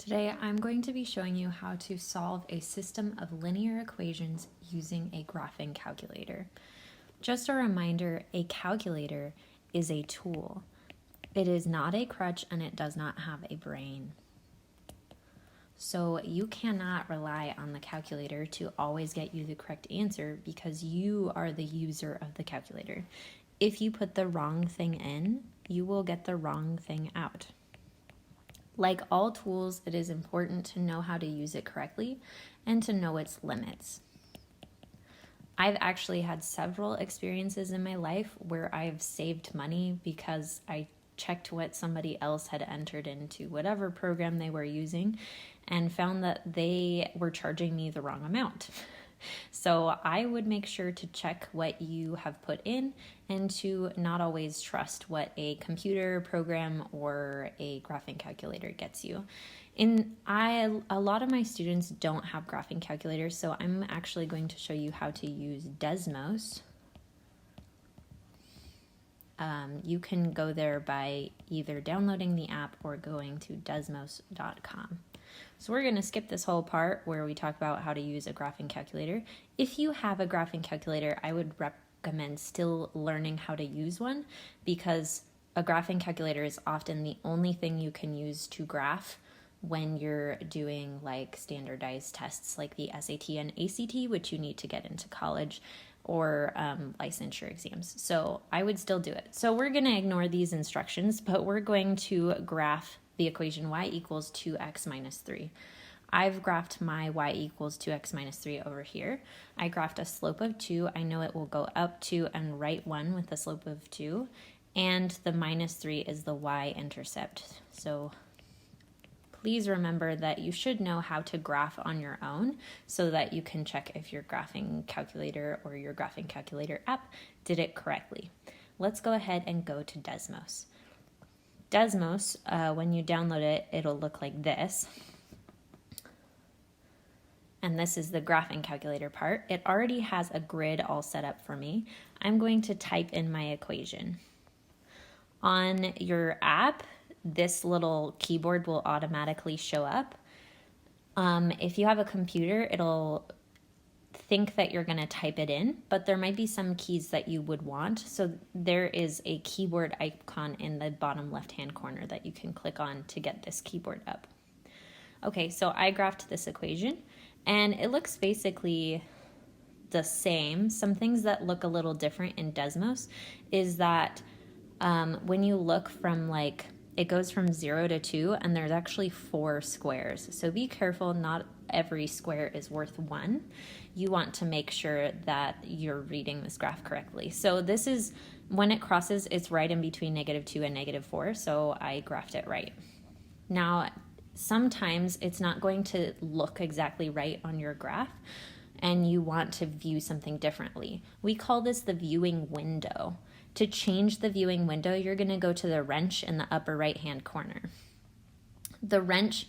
Today I'm going to be showing you how to solve a system of linear equations using a graphing calculator. Just a reminder, a calculator is a tool. It is not a crutch and it does not have a brain. So you cannot rely on the calculator to always get you the correct answer because you are the user of the calculator. If you put the wrong thing in, you will get the wrong thing out. Like all tools, it is important to know how to use it correctly and to know its limits. I've actually had several experiences in my life where I've saved money because I checked what somebody else had entered into whatever program they were using and found that they were charging me the wrong amount. So I would make sure to check what you have put in and to not always trust what a computer program or a graphing calculator gets you. A lot of my students don't have graphing calculators, so I'm actually going to show you how to use Desmos. You can go there by either downloading the app or going to desmos.com. So we're going to skip this whole part where we talk about how to use a graphing calculator. If you have a graphing calculator, I would recommend still learning how to use one because a graphing calculator is often the only thing you can use to graph when you're doing like standardized tests like the SAT and ACT, which you need to get into college, or licensure exams. So I would still do it. So we're going to ignore these instructions, but we're going to graph the equation y equals 2x minus 3. I've graphed my y equals 2x minus 3 over here. I graphed a slope of 2. I know it will go up 2 and right 1 with a slope of 2. And the minus 3 is the y-intercept. So please remember that you should know how to graph on your own so that you can check if your graphing calculator or your graphing calculator app did it correctly. Let's go ahead and go to Desmos. Desmos, when you download it, it'll look like this. And this is the graphing calculator part. It already has a grid all set up for me. I'm going to type in my equation. On your app, this little keyboard will automatically show up. If you have a computer, it'll think that you're going to type it in, but there might be some keys that you would want. So there is a keyboard icon in the bottom left-hand corner that you can click on to get this keyboard up. Okay, so I graphed this equation and it looks basically the same. Some things that look a little different in Desmos is that when you look from it goes from 0 to 2 and there's actually 4 squares. So be careful, not every square is worth 1. You want to make sure that you're reading this graph correctly. So this is, when it crosses, it's right in between -2 and -4, so I graphed it right. Now, sometimes it's not going to look exactly right on your graph and you want to view something differently. We call this the viewing window. To change the viewing window, you're going to go to the wrench in the upper right-hand corner. The wrench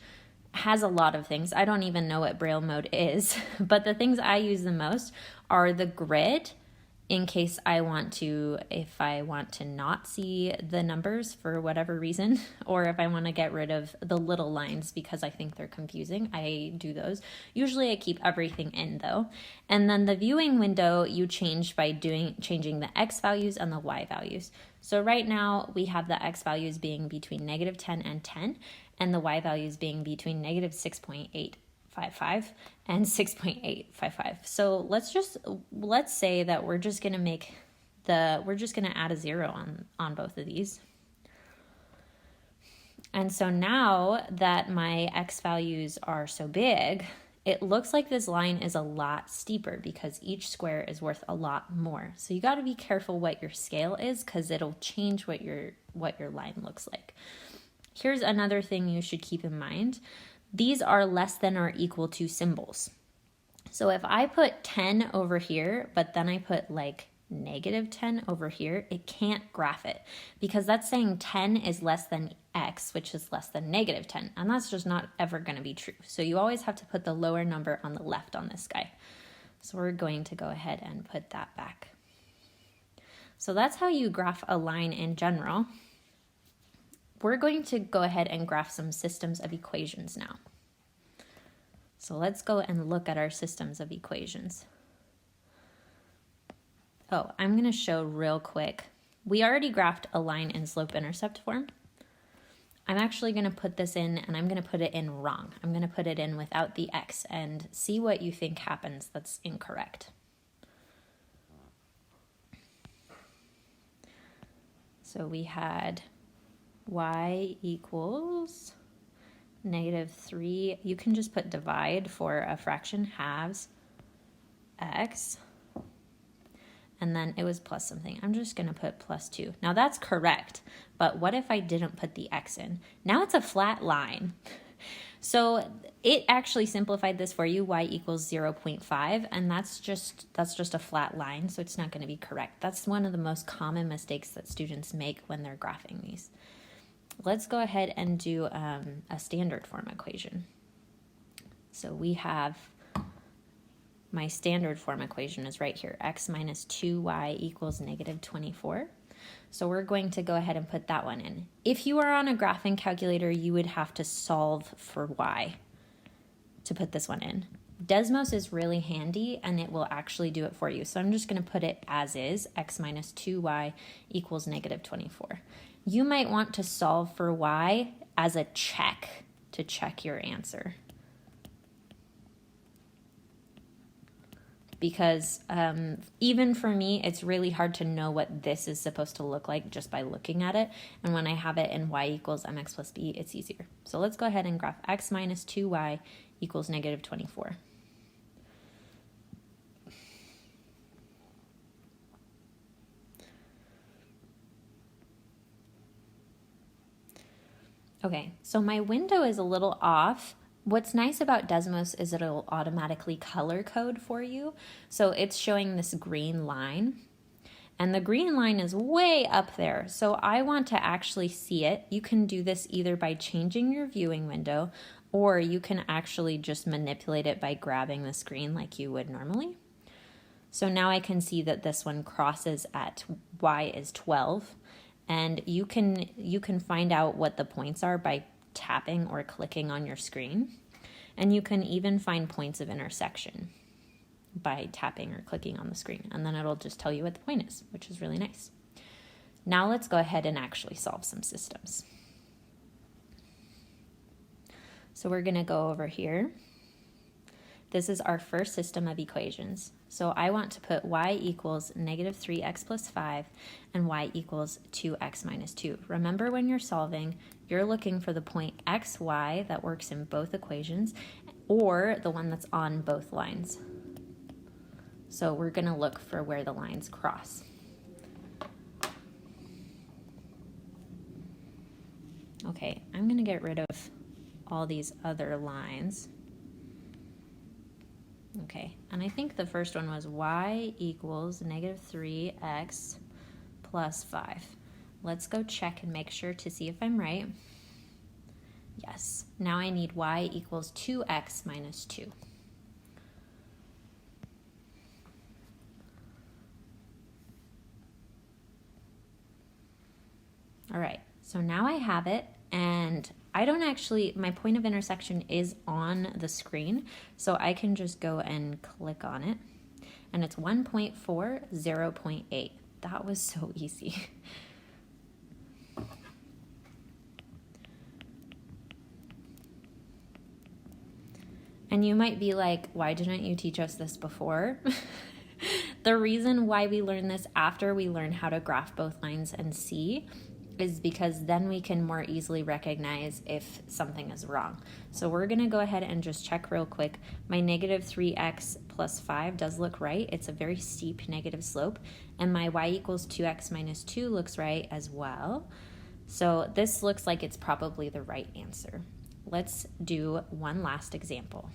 has a lot of things. I don't even know what Braille mode is, but the things I use the most are the grid, in case if I want to not see the numbers for whatever reason, or if I want to get rid of the little lines because I think they're confusing, I do those. Usually I keep everything in though. And then the viewing window you change by changing the x values and the y values. So right now we have the x values being between -10 and 10, and the y values being between -6.855 and 6.855. So let's say that we're just going to add a 0 on both of these. And so now that my x values are so big, it looks like this line is a lot steeper because each square is worth a lot more. So you got to be careful what your scale is because it'll change what your line looks like. Here's another thing you should keep in mind. These are less than or equal to symbols. So if I put 10 over here, but then I put -10 over here, it can't graph it because that's saying 10 is less than x, which is less than -10. And that's just not ever going to be true. So you always have to put the lower number on the left on this guy. So we're going to go ahead and put that back. So that's how you graph a line in general. we're going to go ahead and graph some systems of equations now. So let's go and look at our systems of equations. Oh, I'm going to show real quick. We already graphed a line in slope-intercept form. I'm actually going to put this in, and I'm going to put it in wrong. I'm going to put it in without the x and see what you think happens that's incorrect. So we had y equals -3. You can just put divide for a fraction, halves x. And then it was plus something. I'm just going to put +2. Now that's correct, but what if I didn't put the x in? Now it's a flat line. So it actually simplified this for you, y equals 0.5, and that's just a flat line, so it's not going to be correct. That's one of the most common mistakes that students make when they're graphing these. Let's go ahead and do a standard form equation. So we have my standard form equation is right here, x minus 2y equals -24. So we're going to go ahead and put that one in. If you are on a graphing calculator, you would have to solve for y to put this one in. Desmos is really handy and it will actually do it for you. So I'm just going to put it as is, x minus 2y equals -24. You might want to solve for y as a check to check your answer. Because even for me, it's really hard to know what this is supposed to look like just by looking at it. And when I have it in y equals mx plus b, it's easier. So let's go ahead and graph x minus 2y equals -24. Okay, so my window is a little off. What's nice about Desmos is it'll automatically color code for you. So it's showing this green line, and the green line is way up there. So I want to actually see it. You can do this either by changing your viewing window, or you can actually just manipulate it by grabbing the screen like you would normally. So now I can see that this one crosses at y is 12, and you can find out what the points are by tapping or clicking on your screen. And you can even find points of intersection by tapping or clicking on the screen. And then it'll just tell you what the point is, which is really nice. Now let's go ahead and actually solve some systems. So we're going to go over here. This is our first system of equations. So I want to put y equals -3x plus 5 and y equals 2x minus 2. Remember, when you're solving, you're looking for the point x, y that works in both equations, or the one that's on both lines. So we're going to look for where the lines cross. Okay, I'm going to get rid of all these other lines. Okay, and I think the first one was y equals -3x plus 5. Let's go check and make sure to see if I'm right. Yes, now I need y equals 2x minus 2. All right, so now I have it, and I don't actually, my point of intersection is on the screen, so I can just go and click on it, and it's 1.4, 0.8. That was so easy. And you might be like, why didn't you teach us this before? The reason why we learn this after we learn how to graph both lines and see is because then we can more easily recognize if something is wrong. So we're going to go ahead and just check real quick. My -3x plus 5 does look right. It's a very steep negative slope. And my y equals 2x minus 2 looks right as well. So this looks like it's probably the right answer. Let's do one last example.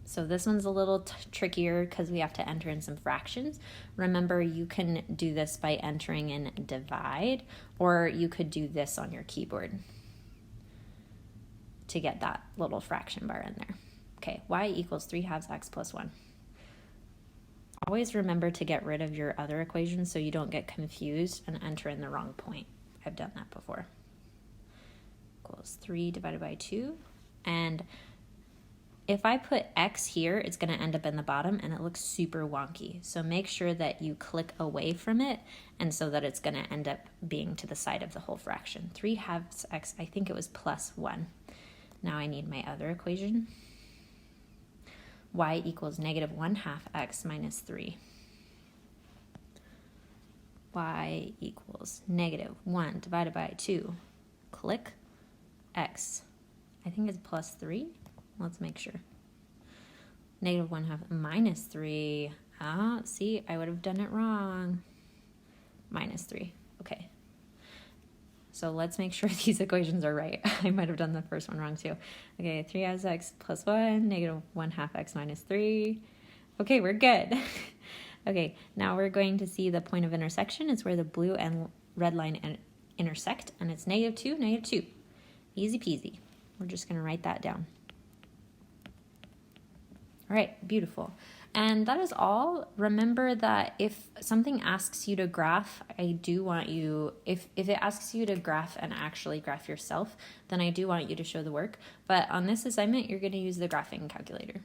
So this one's a little trickier because we have to enter in some fractions. Remember, you can do this by entering in divide, or you could do this on your keyboard to get that little fraction bar in there. Okay, y equals 3 halves x plus 1. Always remember to get rid of your other equations so you don't get confused and enter in the wrong point. I've done that before. Equals 3 divided by 2. And if I put x here, it's going to end up in the bottom and it looks super wonky. So make sure that you click away from it and so that it's going to end up being to the side of the whole fraction. 3/2 x, I think it was plus 1. Now I need my other equation. Y equals -1/2 x minus 3. Y equals -1 divided by 2. Click x. I think it's plus 3. Let's make sure. -1/2 minus 3. Ah, see, I would have done it wrong. Minus 3. Okay. So let's make sure these equations are right. I might have done the first one wrong too. Okay, 3x plus 1, -1/2 x minus 3. Okay, we're good. Okay, now we're going to see the point of intersection. It's where the blue and red line intersect, and it's -2, -2. Easy peasy. We're just going to write that down. All right, beautiful. And that is all. Remember that if something asks you to graph, I do want you, if it asks you to graph and actually graph yourself, then I do want you to show the work. But on this assignment, you're going to use the graphing calculator.